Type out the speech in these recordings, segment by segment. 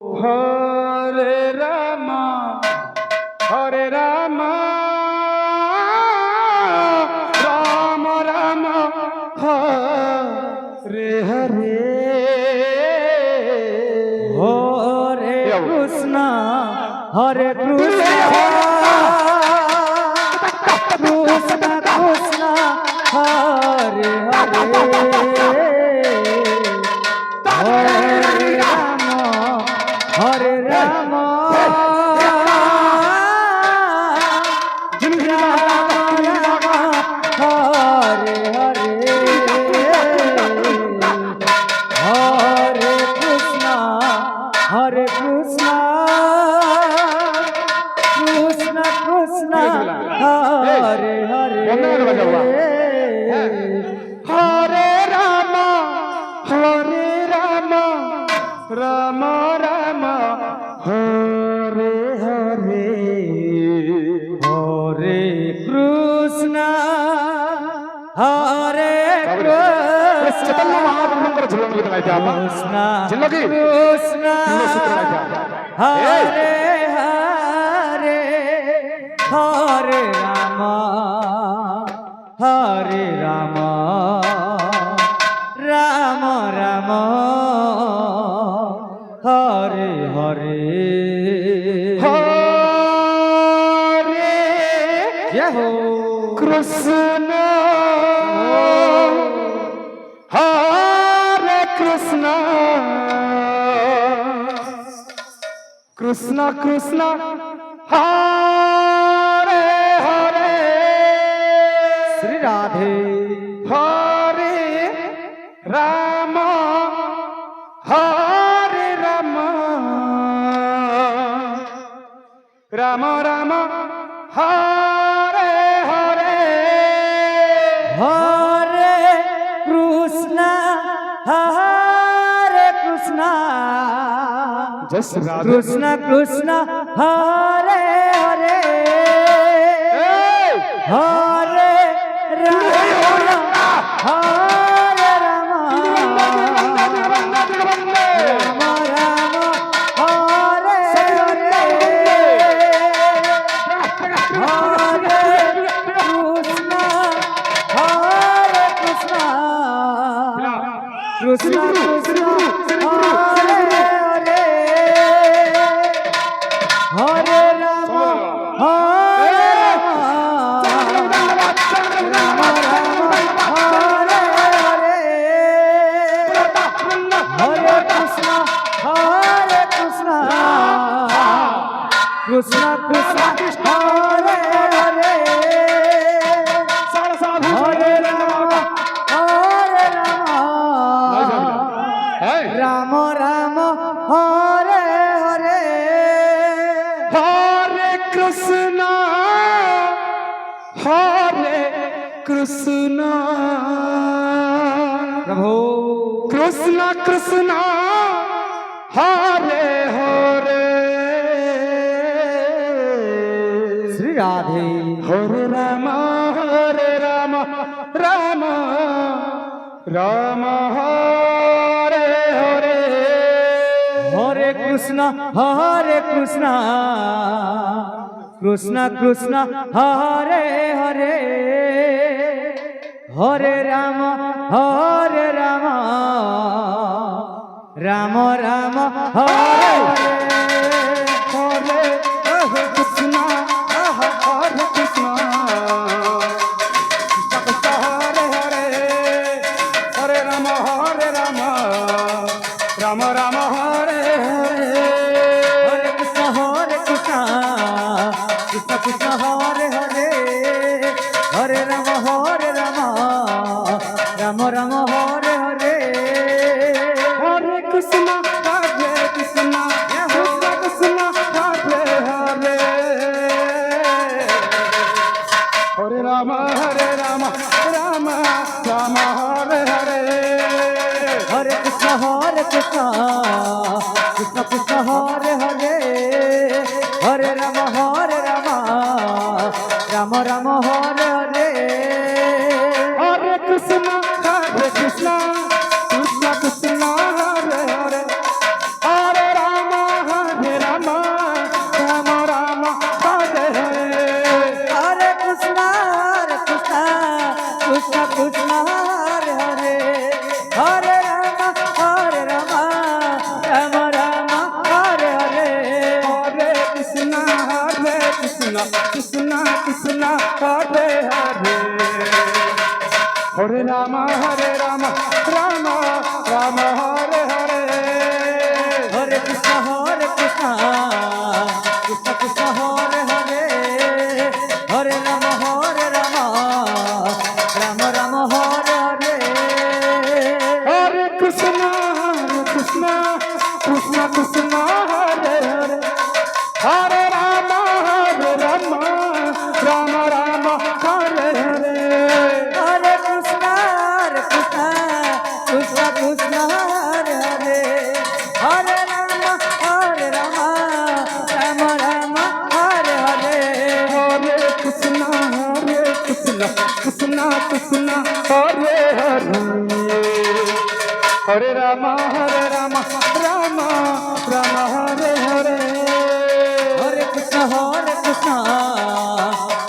হরে রাম হরে রাম রাম রাম হরে হরে হরে কৃষ্ণ হরে কৃষ্ণ কৃষ্ণ কৃষ্ণ হরে হরে হরে রাম হরে হরে হরে কৃষ্ণ হরে কৃষ্ণ কৃষ্ণ কৃষ্ণ হরে হরে হরে রাম হরে রাম রাম রাম হরে হরে হরে কৃষ্ণ হরে চৈতন্য মহাপ্রভু করে ঝুলন গীত গাইতে আপা কৃষ্ণ ঝুলন কি কৃষ্ণ সূত্র গাইতে হরে হরে হরে রাম হরে রাম রাম রাম হরে হরে হরে জয় হো কৃষ্ণ হরে কৃষ্ণ কৃষ্ণ কৃষ্ণ হরে হরে শ্রী রাধে হরে রাম হরে রাম রাম রাম হরে হরে হরে কৃষ্ণ হরে কৃষ্ণ জয় শ্রী রাধে কৃষ্ণ কৃষ্ণ হরে হরে হরে রাম হরে রাম রাম রাম হরে হরে হরে কৃষ্ণ হরে কৃষ্ণ কৃষ্ণ কৃষ্ণ হরে হরে হরে রাম হরে রাম রাম রাম হরে হরে হরে কৃষ্ণ কৃষ্ণ কৃষ্ণ হরে হরে হরে রাম রাম রাম হরে হরে হরে কৃষ্ণ হরে কৃষ্ণ প্রভু কৃষ্ণ কৃষ্ণ হরে হরে শ্রী রাধে হরে রাম রাম রাম হরে হরে হরে কৃষ্ণ কৃষ্ণ কৃষ্ণ হরে হরে হরে রাম রাম রাম হরে হরে হরে কৃষ্ণ হরে কৃষ্ণ কৃষ্ণ হরে হরে হরে রাম রাম রাম হরে হরে হরে কৃষ্ণ কৃষ্ণ কৃষ্ণ হরে হরে হরে রাম রাম রাম হরে হরে হরে কৃষ্ণ হরে Krishna Krishna Krishna Hare Hare Hare Ram Ram Ram Hare Hare Hare Krishna Krishna Krishna Hare Hare Hare Ram Ram Ram Hare Hare Hare Krishna Krishna Krishna Krishna Hare Hare Hare Ram Hare Rama, Rama Rama Hare Hare. Hare Krishna Krishna Krishna Hare Hare, Hare Rama Rama Rama Hare Hare. Hare Krishna, Krishna Krishna Hare Hare, Hare Rama, Rama Rama Hare Hare. Hare Krishna Krishna Krishna Hare Hare, Hare Rama Rama Rama Hare Hare. Hare Krishna, Krishna Hare Hare, Hare Rama, Rama Hare Hare. Hare Krishna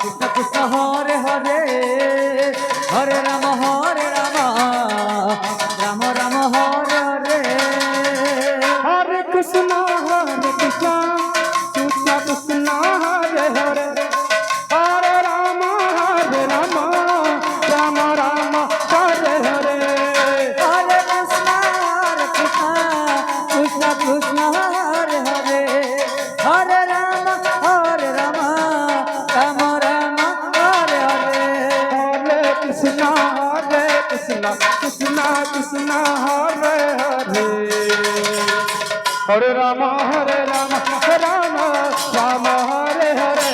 Krishna Krishna Hare Hare, Hare Rama Rama Rama Hare Hare. Hare Krishna, Krishna Hare Hare, Hare Rama, Rama Hare Hare. Hare Krishna Krishna Hare Hare, Hare Rama Rama Hare Hare. Hare Krishna, Krishna Hare Hare, Hare Rama, Rama Hare Hare.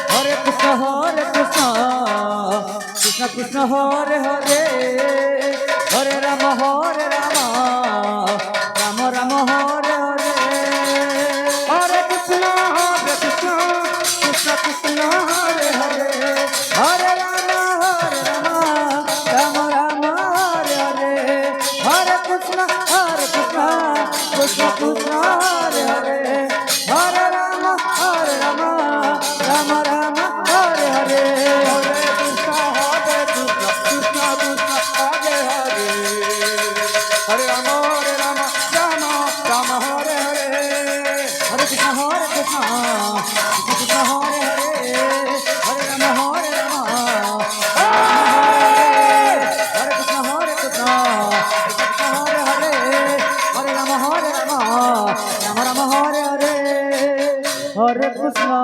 Hare Krishna Krishna Hare Hare, Hare Rama Rama Hare Hare. Hare Krishna, Krishna Hare Hare, Hare Rama Rama Hare Hare, Hare Krishna Krishna Hare Hare, Hare Rama Rama Hare Hare. Hare Krishna, Krishna Hare Hare, Hare Rama, Rama Hare Hare. Hare Krishna Krishna Hare Hare, Hare Rama Hare Krishna Hare Hare, Hare Rama Rama Hare Hare. Hare Krishna